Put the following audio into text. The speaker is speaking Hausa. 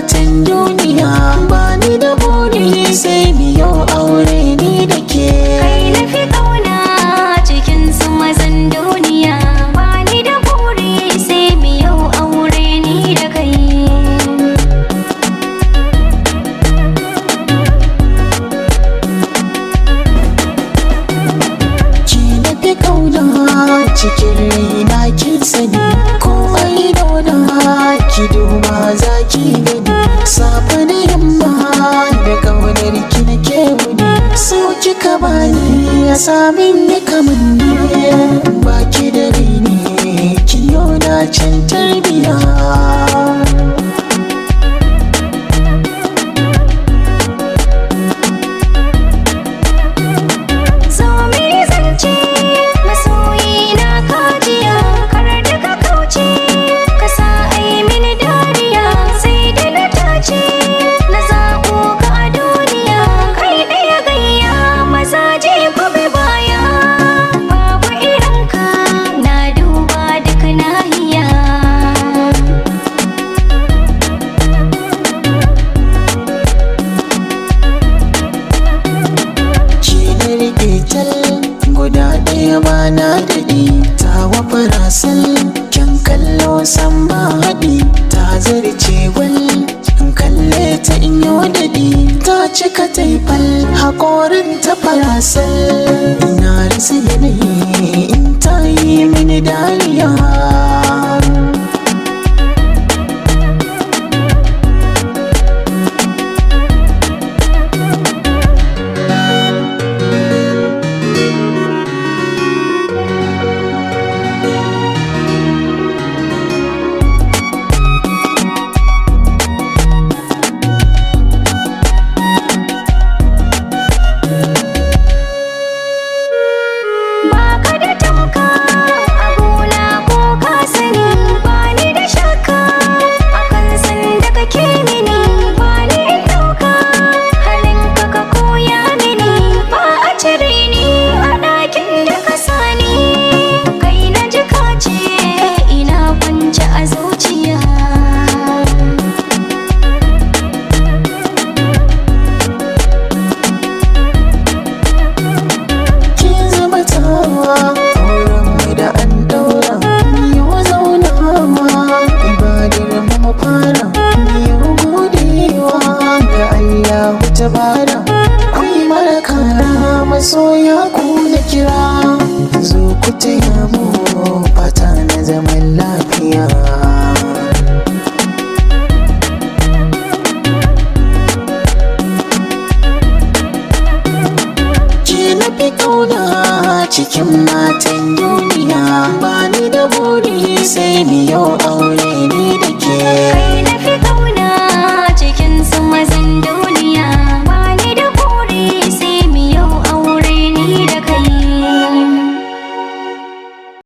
matan duniya. Bani da buri sai biyo aure ni da ke. Kai na fi ƙauna cikin su mazan duniya. Bani da buri sai biyo aure ni da kai. Cikin raina kin sani ko ai dauna ki duba za ki gani. Safe da yamma da ƙaunar ki nake wuni. So kika bani ya samin ni kamanni. Baki da rini ki na can tarbiya. Guda ɗaya ba na daɗi, ta wafara sal kyan kallo san ba haɗi. Ta zarce gwal in kalle ta in yi daɗi. Ta cika taifal haƙorin ta farasal. Ina rasa yanayi in ta yi mini dariya. Bada kuyi mara kara masoya ku da kira. Zo ku taya mu fata na zaman lafiya. Ki na fi ƙauna cikin matan duniya.